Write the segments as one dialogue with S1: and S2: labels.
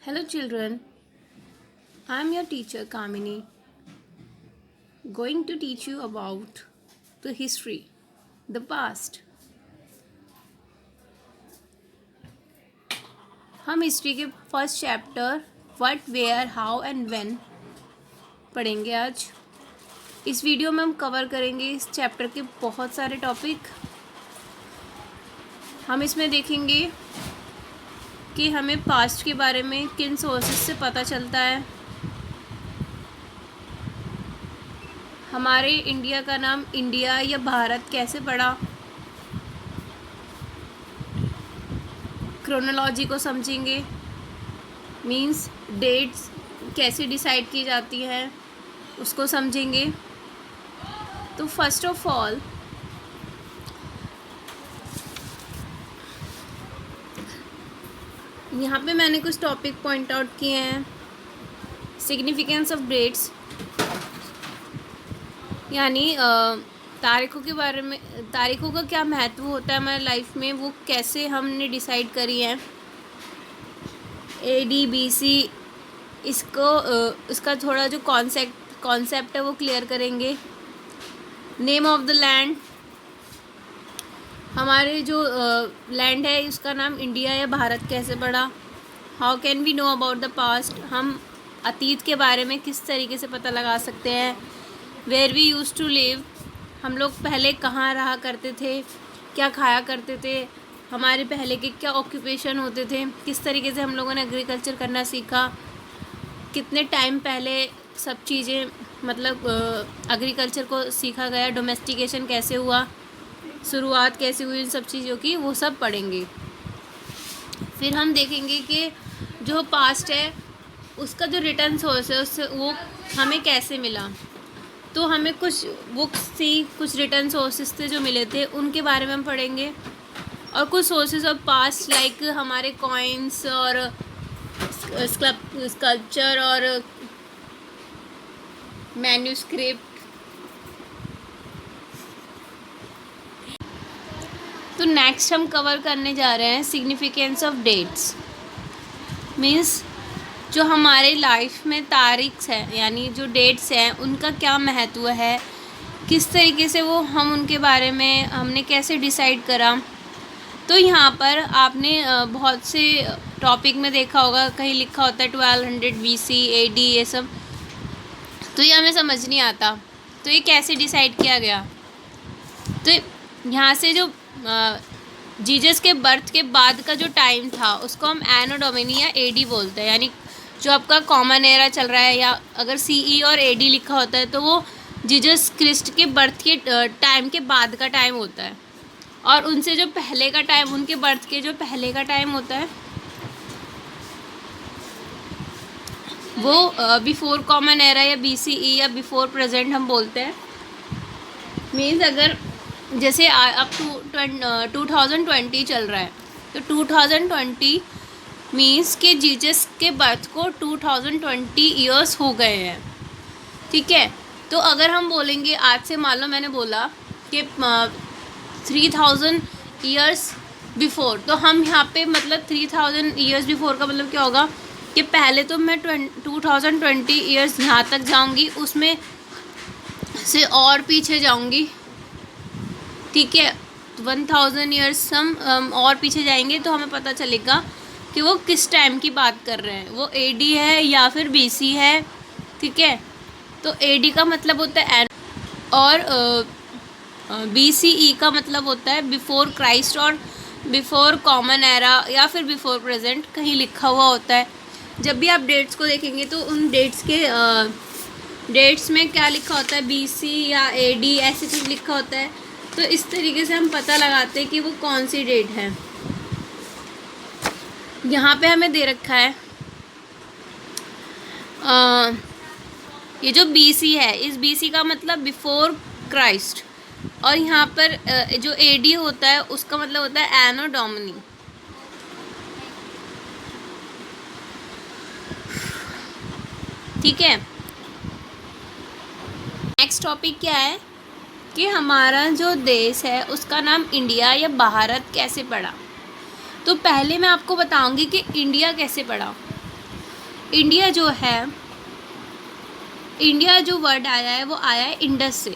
S1: Hello, children. I am your teacher Kamini, going to teach you about the history, the past. हम history के first chapter what, where, how and when पढ़ेंगे आज। इस video में हम cover करेंगे इस चैप्टर के बहुत सारे टॉपिक। हम इसमें देखेंगे कि हमें पास्ट के बारे में किन सोर्सेस से पता चलता है, हमारे इंडिया का नाम इंडिया या भारत कैसे पड़ा, क्रोनोलॉजी को समझेंगे, मींस डेट्स कैसे डिसाइड की जाती हैं उसको समझेंगे। तो फर्स्ट ऑफ ऑल यहाँ पे मैंने कुछ टॉपिक पॉइंट आउट किए हैं। सिग्निफिकेंस ऑफ डेट्स यानी तारीखों के बारे में, तारीखों का क्या महत्व होता है हमारे लाइफ में, वो कैसे हमने डिसाइड करी है। AD BC इसका थोड़ा जो कॉन्सेप्ट है वो क्लियर करेंगे। नेम ऑफ द लैंड, हमारे जो लैंड है उसका नाम इंडिया या भारत कैसे पड़ा। How can we know about the past, हम अतीत के बारे में किस तरीके से पता लगा सकते हैं। Where we use to live, हम लोग पहले कहाँ रहा करते थे, क्या खाया करते थे, हमारे पहले के क्या ऑक्यूपेशन होते थे, किस तरीके से हम लोगों ने एग्रीकल्चर करना सीखा, कितने टाइम पहले सब चीज़ें मतलब एग्रीकल्चर को सीखा गया, डोमेस्टिकेशन कैसे हुआ, शुरुआत कैसे हुई, इन सब चीज़ों की वो सब पढ़ेंगे। फिर हम देखेंगे कि जो पास्ट है उसका जो रिटर्न सोर्स है उससे वो हमें कैसे मिला। तो हमें कुछ बुक्स थी, कुछ रिटर्न सोर्सेज थे जो मिले थे, उनके बारे में हम पढ़ेंगे। और कुछ सोर्सेज ऑफ पास्ट लाइक हमारे कॉइन्स और स्कल्पचर और मैन्यूस्क्रिप्ट। तो नेक्स्ट हम कवर करने जा रहे हैं सिग्निफिकेंस ऑफ डेट्स, मीन्स जो हमारे लाइफ में तारीख है यानी जो डेट्स हैं उनका क्या महत्व है, किस तरीके से वो हम उनके बारे में हमने कैसे डिसाइड करा। तो यहाँ पर आपने बहुत से टॉपिक में देखा होगा कहीं लिखा होता है 1200 BC AD ये सब, तो ये हमें समझ नहीं आता तो ये कैसे डिसाइड किया गया। तो यहाँ से जो जीसस के बर्थ के बाद का जो टाइम था उसको हम एनो डोमिनी या AD बोलते हैं, यानी जो आपका कॉमन एरा चल रहा है, या अगर CE और AD लिखा होता है तो वो जीसस क्रिस्ट के बर्थ के टाइम के बाद का टाइम होता है, और उनसे जो पहले का टाइम, उनके बर्थ के जो पहले का टाइम होता है वो बिफोर कॉमन एरा या BCE या बिफोर प्रेजेंट हम बोलते हैं। मीन्स अगर जैसे अब 2020 चल रहा है तो 2020 मीन्स के जीसस के बर्थ को 2020 ईयर्स हो गए हैं, ठीक है। तो अगर हम बोलेंगे आज से, मान लो मैंने बोला कि 3000 ईयर्स बिफोर, तो हम यहाँ पे मतलब 3000 ईयर्स बिफोर का मतलब क्या होगा कि पहले तो मैं 2020 ईयर्स यहाँ तक जाऊँगी, उसमें से और पीछे जाऊँगी, ठीक है। 1000 ईयर्स हम और पीछे जाएंगे तो हमें पता चलेगा कि वो किस टाइम की बात कर रहे हैं, वो AD है या फिर BC है, ठीक है। तो AD का मतलब होता है और BCE का मतलब होता है बिफोर क्राइस्ट और बिफोर कॉमन एरा या फिर बिफोर प्रेजेंट कहीं लिखा हुआ होता है। जब भी आप डेट्स को देखेंगे तो उन डेट्स के डेट्स में क्या लिखा होता है, BC या AD ऐसे कुछ लिखा होता है। तो इस तरीके से हम पता लगाते हैं कि वो कौन सी डेट है। यहाँ पे हमें दे रखा है ये जो BC है, इस BC का मतलब बिफोर क्राइस्ट, और यहाँ पर जो AD होता है उसका मतलब होता है एनो डोमिनी। ठीक है। नेक्स्ट टॉपिक क्या है कि हमारा जो देश है उसका नाम इंडिया या भारत कैसे पड़ा। तो पहले मैं आपको बताऊंगी कि इंडिया कैसे पड़ा। इंडिया जो है, इंडिया जो वर्ड आया है वो आया है इंडस से।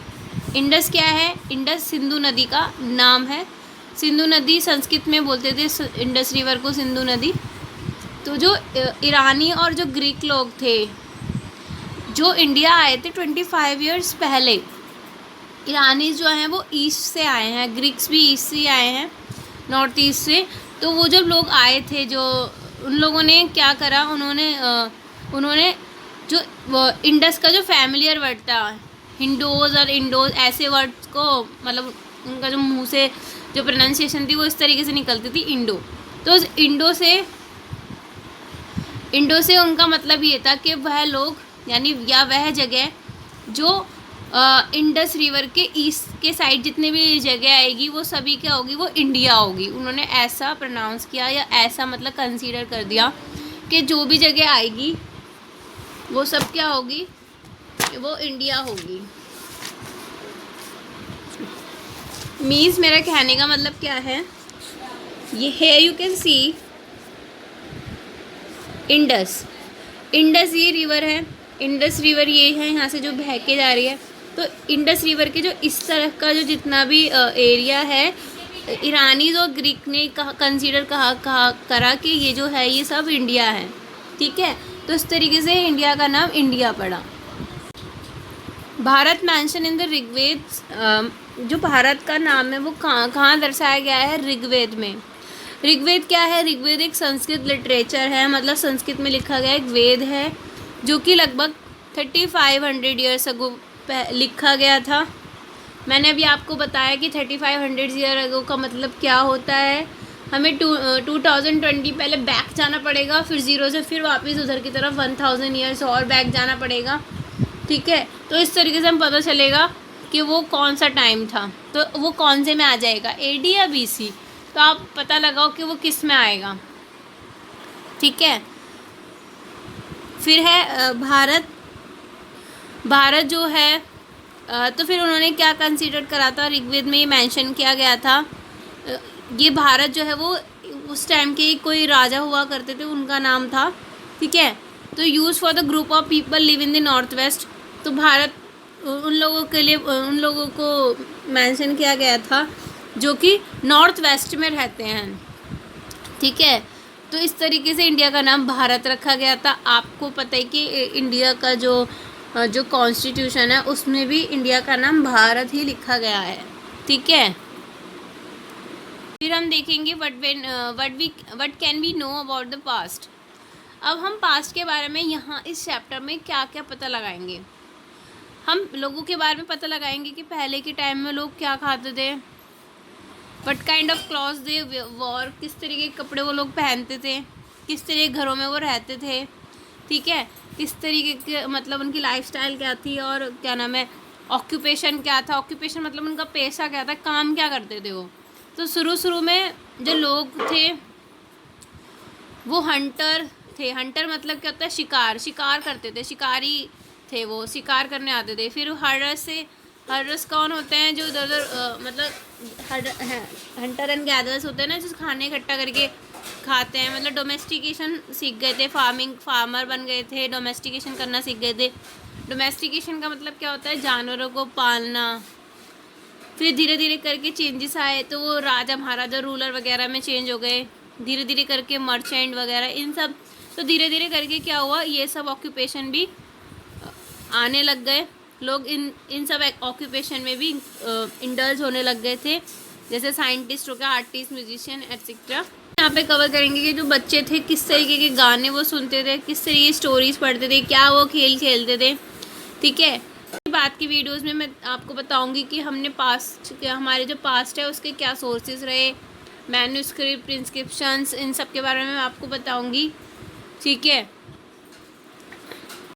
S1: इंडस क्या है? इंडस सिंधु नदी का नाम है। सिंधु नदी संस्कृत में बोलते थे इंडस रिवर को सिंधु नदी। तो जो ईरानी और जो ग्रीक लोग थे जो इंडिया आए थे 25 ईयर्स पहले, ईरानी जो हैं वो ईस्ट से आए हैं, ग्रीक्स भी ईस्ट से आए हैं, नॉर्थ ईस्ट से। तो वो जब लोग आए थे, जो उन लोगों ने क्या करा, उन्होंने जो इंडस का जो फैमिलियर वर्ड था, हिंडोज और इंडोज ऐसे वर्ड्स को, मतलब उनका जो मुंह से जो प्रोनाउंसिएशन थी वो इस तरीके से निकलती थी, इंडो। तो उस इंडो से उनका मतलब ये था कि वह लोग, यानी या वह जगह जो इंडस रिवर के ईस्ट के साइड जितने भी जगह आएगी वो सभी क्या होगी, वो इंडिया होगी। उन्होंने ऐसा प्रोनाउंस किया या ऐसा मतलब कंसीडर कर दिया कि जो भी जगह आएगी वो सब क्या होगी, वो इंडिया होगी। मीन्स मेरा कहने का मतलब क्या है, ये है you can see Indus, Indus ये रिवर है, इंडस रिवर ये है यहाँ से जो बह के जा रही है। तो इंडस रिवर के जो इस तरह का जो जितना भी एरिया है, ईरानीज और ग्रीक ने कंसीडर करा कि ये जो है ये सब इंडिया है। ठीक है, तो इस तरीके से इंडिया का नाम इंडिया पड़ा। Bharat mentioned in the Rigveda, जो भारत का नाम है वो कहाँ दर्शाया गया है, ऋग्वेद में। ऋग्वेद क्या है? ऋग्वेद एक संस्कृत लिटरेचर है, मतलब संस्कृत में लिखा गया एक वेद है जो कि लगभग 3500 ईयर्स अगो लिखा गया था। मैंने अभी आपको बताया कि 3500 ईयर अगो का मतलब क्या होता है। हमें 2020 पहले बैक जाना पड़ेगा, फिर 0 से फिर वापस उधर की तरफ 1000 ईयर्स और बैक जाना पड़ेगा। ठीक है, तो इस तरीके से हम पता चलेगा कि वो कौन सा टाइम था, तो वो कौन से में आ जाएगा, एडी या बीसी। तो आप पता लगाओ कि वो किस में आएगा। ठीक है, फिर है भारत जो है, तो फिर उन्होंने क्या कंसीडर करा था, ऋग्वेद में ये मेंशन किया गया था। ये भारत जो है वो उस टाइम के कोई राजा हुआ करते थे, उनका नाम था। ठीक है, तो use for the group of people live in the north west. तो भारत उन लोगों के लिए, उन लोगों को मेंशन किया गया था जो कि नॉर्थ वेस्ट में रहते हैं। ठीक है, तो इस तरीके से इंडिया का नाम भारत रखा गया था। आपको पता है कि इंडिया का जो कॉन्स्टिट्यूशन है उसमें भी इंडिया का नाम भारत ही लिखा गया है। ठीक है, फिर हम देखेंगे what can we know about the past. अब हम पास्ट के बारे में यहाँ इस चैप्टर में क्या क्या पता लगाएंगे। हम लोगों के बारे में पता लगाएंगे कि पहले के टाइम में लोग क्या खाते थे, what kind of clothes they war, किस तरीके के कपड़े वो लोग पहनते थे, किस तरह के घरों में वो रहते थे। ठीक है, किस तरीके के मतलब उनकी लाइफस्टाइल क्या थी, और क्या नाम है, ऑक्यूपेशन क्या था। ऑक्यूपेशन मतलब उनका पेशा क्या था, काम क्या करते थे वो। तो शुरू में जो लोग थे वो हंटर थे। हंटर मतलब क्या होता है, शिकार करते थे, शिकारी थे, वो शिकार करने आते थे। फिर हर्डर्स कौन होते हैं, जो इधर उधर मतलब हंटर एंड गैदर्स होते हैं ना, जो खाने इकट्ठा करके खाते हैं। मतलब डोमेस्टिकेशन सीख गए थे, फार्मर बन गए थे, डोमेस्टिकेशन करना सीख गए थे। डोमेस्टिकेशन का मतलब क्या होता है, जानवरों को पालना। फिर धीरे धीरे करके चेंजेस आए, तो वो राजा महाराजा रूलर वगैरह में चेंज हो गए। धीरे धीरे करके मर्चेंट वगैरह, इन सब, तो धीरे धीरे करके क्या हुआ, ये सब ऑक्यूपेशन भी आने लग गए। लोग इन सब ऑक्यूपेशन में भी इंडल्ज होने लग गए थे, जैसे साइंटिस्ट हो गया, आर्टिस्ट, म्यूजिशियन एट्सेट्रा। यहाँ पे कवर करेंगे कि जो बच्चे थे किस तरीके के गाने वो सुनते थे, किस तरीके की स्टोरीज पढ़ते थे, क्या वो खेल खेलते थे। ठीक है, बात की वीडियोस में मैं आपको बताऊंगी कि हमारे जो पास्ट है उसके क्या सोर्सेज रहे, मैन्युस्क्रिप्ट, इंस्क्रिप्शंस, इन सब के बारे में मैं आपको बताऊंगी। ठीक है।